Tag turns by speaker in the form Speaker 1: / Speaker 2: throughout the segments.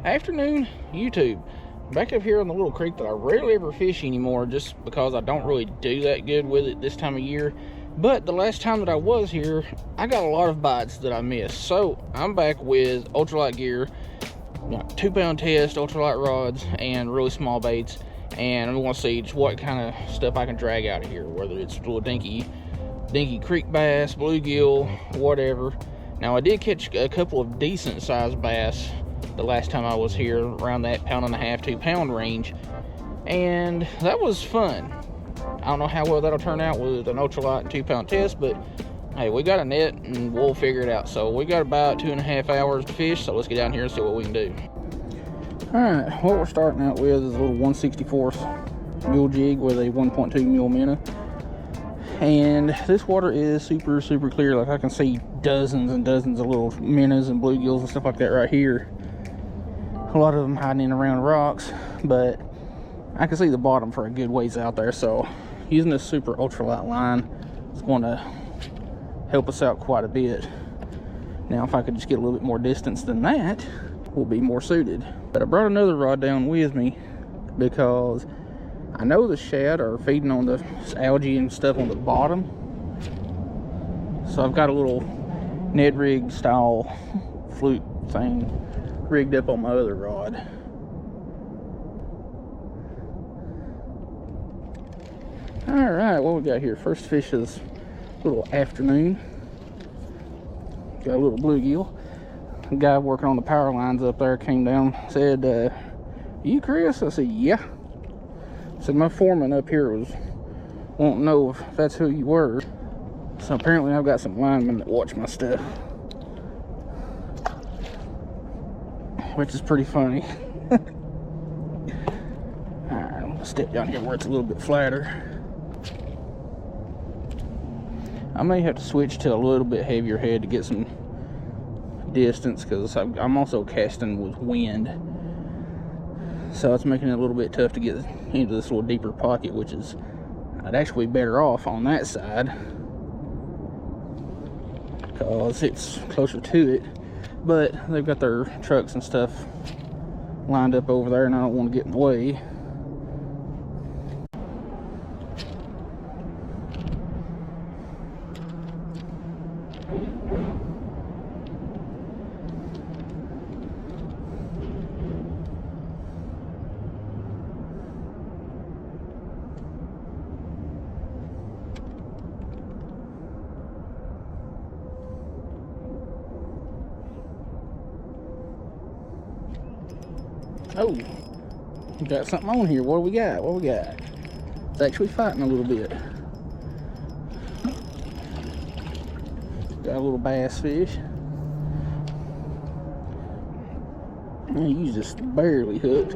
Speaker 1: Afternoon, YouTube. Back up here on the little creek that I rarely ever fish anymore just because I don't really do that good with it this time of year. But the last time that I was here, I got a lot of bites that I missed. So I'm back with ultralight gear, 2-pound test, ultralight rods, and really small baits. And I'm going to see just what kind of stuff I can drag out of here, whether it's little dinky creek bass, bluegill, whatever. Now I did catch a couple of decent sized bass the last time I was here, around that 1.5 to 2 pound range, and that was fun. I don't know how well that'll turn out with an ultralight and 2-pound test, but hey, we got a net and we'll figure it out. So we got about 2.5 hours to fish, so let's get down here and see what we can do. All right, what we're starting out with is a little 1/64 mule jig with a 1.2 mil minnow. And this water is super clear. Like, I can see dozens and dozens of little minnows and bluegills and stuff like that right here. A lot of them hiding in around rocks, but I can see the bottom for a good ways out there. So using this super ultralight line is going to help us out quite a bit. Now if I could just get a little bit more distance than that, we'll be more suited. But I brought another rod down with me because I know the shad are feeding on the algae and stuff on the bottom. So I've got a little Ned rig style fluke thing rigged up on my other rod. All right, what we got here? First fish is a little afternoon. Got a little bluegill. The guy working on the power lines up there came down, said, "You Chris?" I said, "Yeah." I said, "My foreman up here won't know if that's who you were." So apparently I've got some linemen that watch my stuff, which is pretty funny. Alright, I'm gonna step down here where it's a little bit flatter. I may have to switch to a little bit heavier head to get some distance, because I'm also casting with wind, so it's making it a little bit tough to get into this little deeper pocket, which is, I'd actually be better off on that side because it's closer to it. But they've got their trucks and stuff lined up over there, and I don't want to get in the way. Oh, we got something on here. What do we got? What do we got? It's actually fighting a little bit. Got a little bass fish. And you just barely hooked.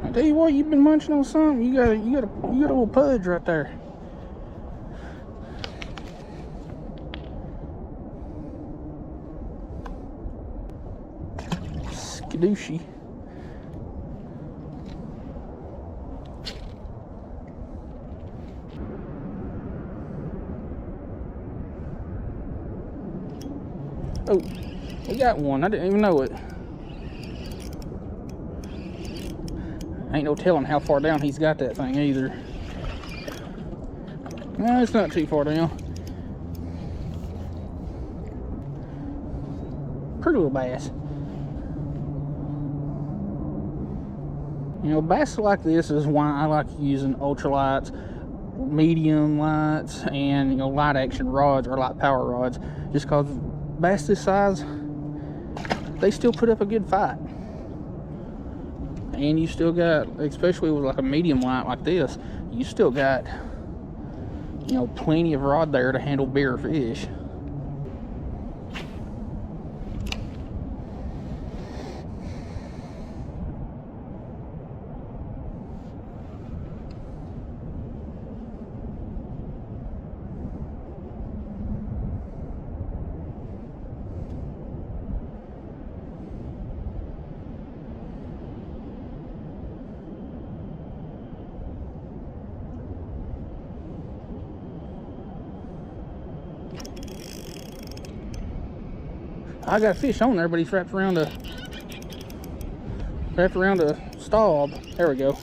Speaker 1: I tell you what, you've been munching on something. You got a little pudge right there. Skadooshie. Oh, we got one. I didn't even know it. Ain't no telling how far down he's got that thing either. No, it's not too far down. Pretty little bass. You know, bass like this is why I like using ultralights, medium lights, and light action rods or light power rods, just because bass this size, they still put up a good fight. And you still got, especially with like a medium light like this, you still got plenty of rod there to handle bigger fish. I got fish on there, but he's wrapped around a wrapped around a stub. There we go.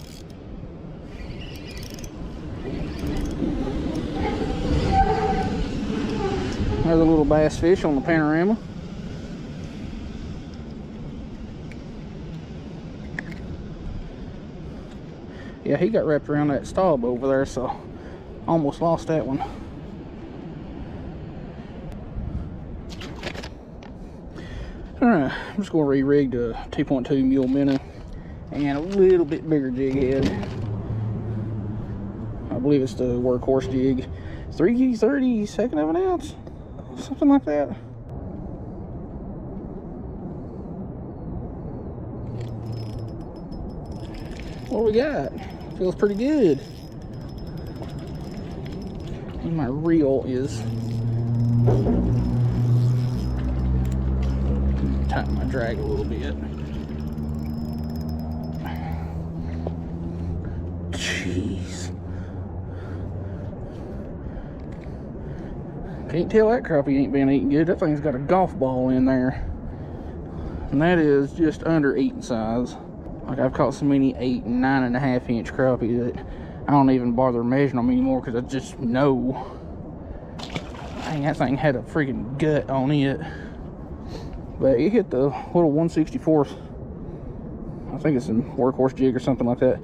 Speaker 1: Another little bass fish on the panorama. Yeah, he got wrapped around that stub over there, so almost lost that one. Alright, I'm just going to re-rig to 2.2 mule minnow and a little bit bigger jig head. I believe it's the workhorse jig. 3/32 of an ounce, something like that. What we got? Feels pretty good. And my reel is tighten my drag a little bit. Jeez. Can't tell that crappie ain't been eating good. That thing's got a golf ball in there. And that is just under eating size. Like, I've caught so many 8 and 9.5 inch crappie that I don't even bother measuring them anymore because I just know. Dang, that thing had a freaking gut on it. But it hit the little 1/64th. I think it's a workhorse jig or something like that.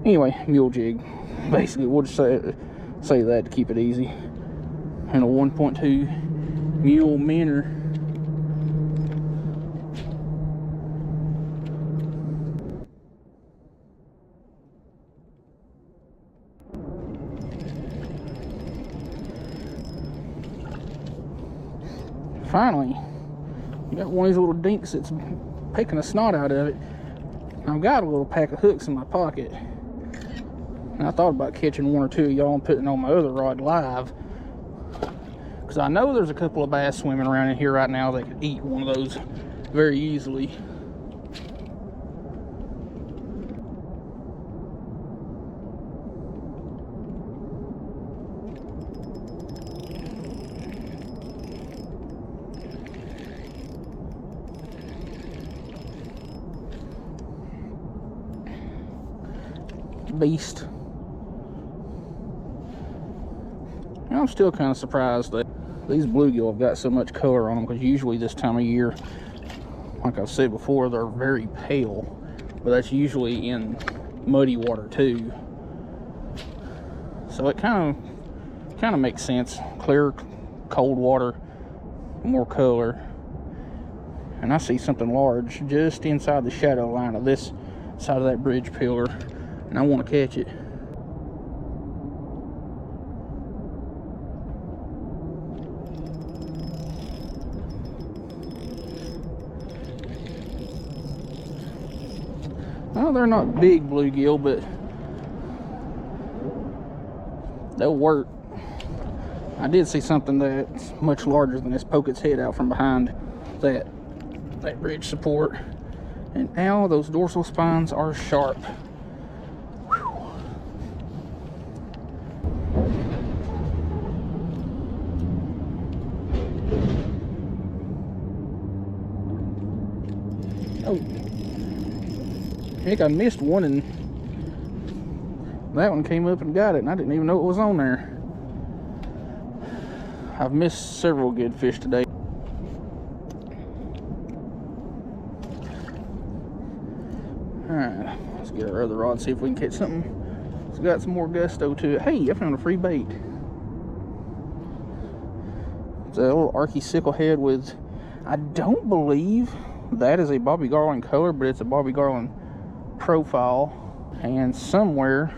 Speaker 1: Anyway, mule jig. Basically, we'll just say that to keep it easy. And a 1.2 mule minnow. Finally, you got one of these little dinks that's picking the snot out of it. I've got a little pack of hooks in my pocket. And I thought about catching one or two of y'all and putting on my other rod live. Because I know there's a couple of bass swimming around in here right now that could eat one of those very easily. Beast. And I'm still kind of surprised that these bluegill have got so much color on them, because usually this time of year, like I've said before, they're very pale, but that's usually in muddy water too. So it kind of makes sense. Clear, cold water, more color. And I see something large just inside the shadow line of this side of that bridge pillar. And I want to catch it. Well, they're not big bluegill, but they'll work. I did see something that's much larger than this poke its head out from behind that bridge support. And ow, those dorsal spines are sharp. Oh, I think I missed one, and that one came up and got it, and I didn't even know it was on there. I've missed several good fish today. Alright, let's get our other rod, see if we can catch something. It's got some more gusto to it. Hey, I found a free bait. It's a little archy sickle head with, I don't believe that is a Bobby Garland color, but it's a Bobby Garland profile. And somewhere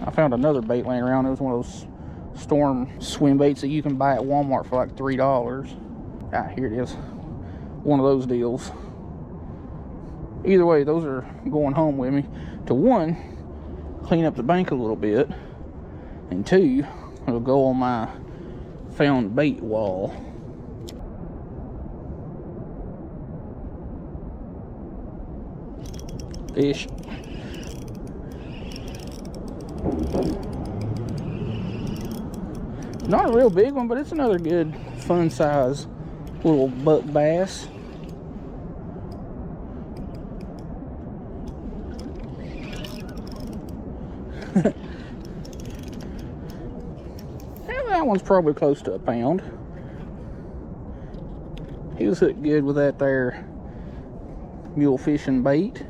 Speaker 1: I found another bait laying around. It was one of those storm swim baits that you can buy at Walmart for like $3. Ah, here it is. One of those deals. Either way, those are going home with me. To one, clean up the bank a little bit, and two, it'll go on my found bait wall. Fish. Not a real big one, but it's another good fun size little buck bass. one's probably close to a pound. He was hooked good with that there mule fishing bait.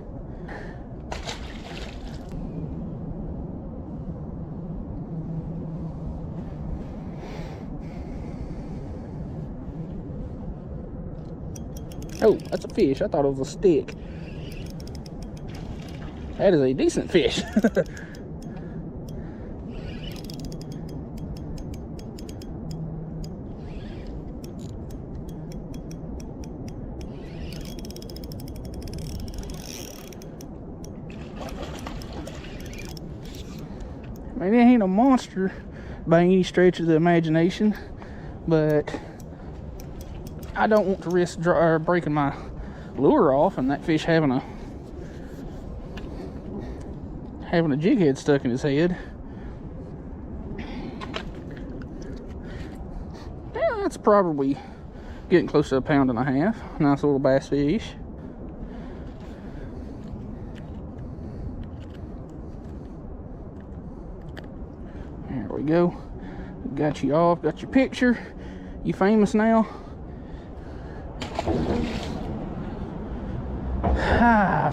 Speaker 1: Oh, that's a fish. I thought it was a stick. That is a decent fish. I mean, it ain't a monster by any stretch of the imagination, but I don't want to risk breaking my lure off and that fish having a jig head stuck in his head. Yeah, that's probably getting close to 1.5 pounds. Nice little bass fish. There we go. Got you off, got your picture. You famous now.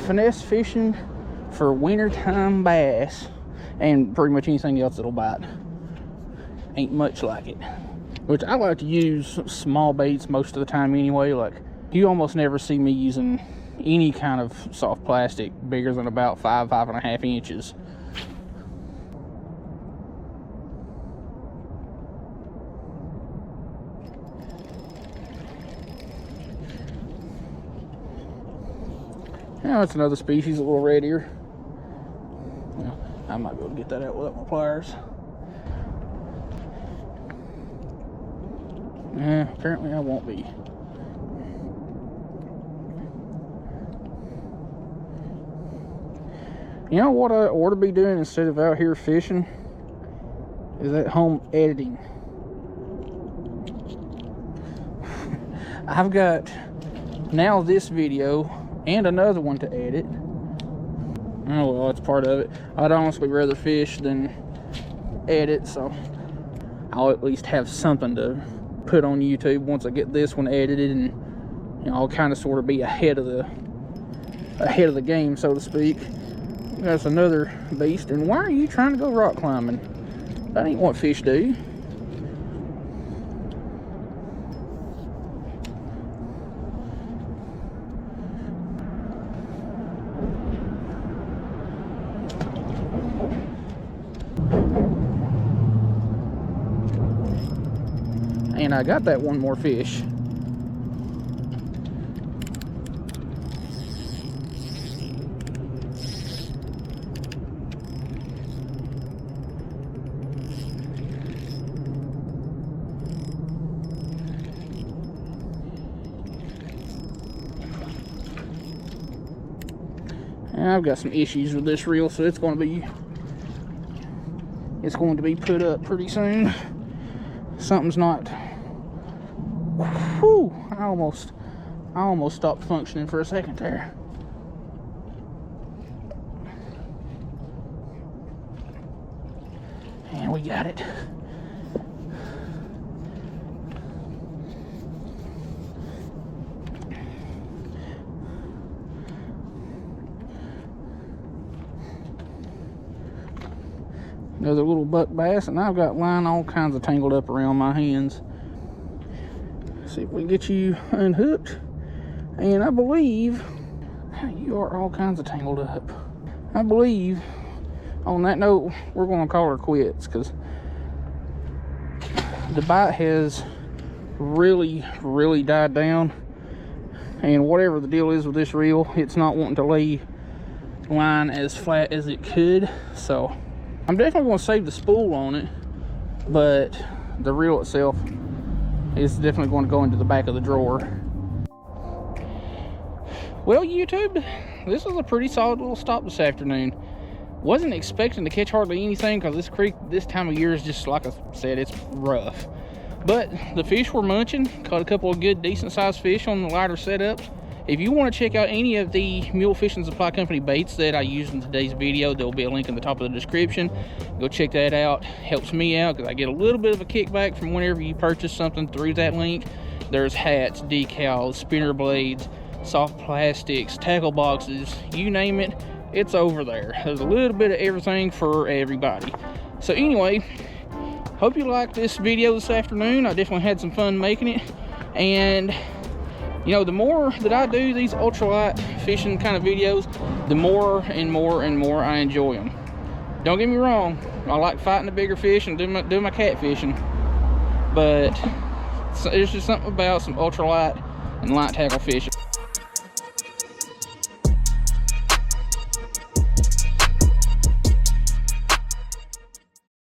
Speaker 1: Finesse fishing for wintertime bass and pretty much anything else that'll bite. Ain't much like it. Which I like to use small baits most of the time anyway. Like, you almost never see me using any kind of soft plastic bigger than about 5.5 inches. Now it's another species, a little red ear. Well, I might be able to get that out without my pliers. Apparently I won't be. You know what I ought to be doing instead of out here fishing? Is at home editing. I've got now this video and another one to edit. Oh well, it's part of it. I'd honestly rather fish than edit, so I'll at least have something to put on YouTube once I get this one edited, and you know, I'll kind of sort of be ahead of the game, so to speak. That's another beast. And why are you trying to go rock climbing? That ain't what fish do. And I got that one more fish. And I've got some issues with this reel, so it's going to be put up pretty soon. Something's not. Whew, I almost stopped functioning for a second there. And we got it. Another little buck bass, and I've got line all kinds of tangled up around my hands. See if we can get you unhooked. And I believe you are all kinds of tangled up. I believe on that note, we're going to call her quits, because the bite has really died down. And whatever the deal is with this reel, it's not wanting to lay line as flat as it could. So I'm definitely going to save the spool on it, but the reel itself is definitely going to go into the back of the drawer. Well, YouTube, this was a pretty solid little stop this afternoon. Wasn't expecting to catch hardly anything, because this creek this time of year is just, like I said, it's rough. But the fish were munching. Caught a couple of good decent sized fish on the lighter setups. If you want to check out any of the Mule Fishing Supply Company baits that I used in today's video, there'll be a link in the top of the description. Go check that out. Helps me out because I get a little bit of a kickback from whenever you purchase something through that link. There's hats, decals, spinner blades, soft plastics, tackle boxes, you name it, it's over there. There's a little bit of everything for everybody. So anyway, hope you liked this video this afternoon. I definitely had some fun making it. And you know, the more that I do these ultralight fishing kind of videos, the more and more and more I enjoy them. Don't get me wrong, I like fighting the bigger fish and do my catfishing, but there's just something about some ultralight and light tackle fishing.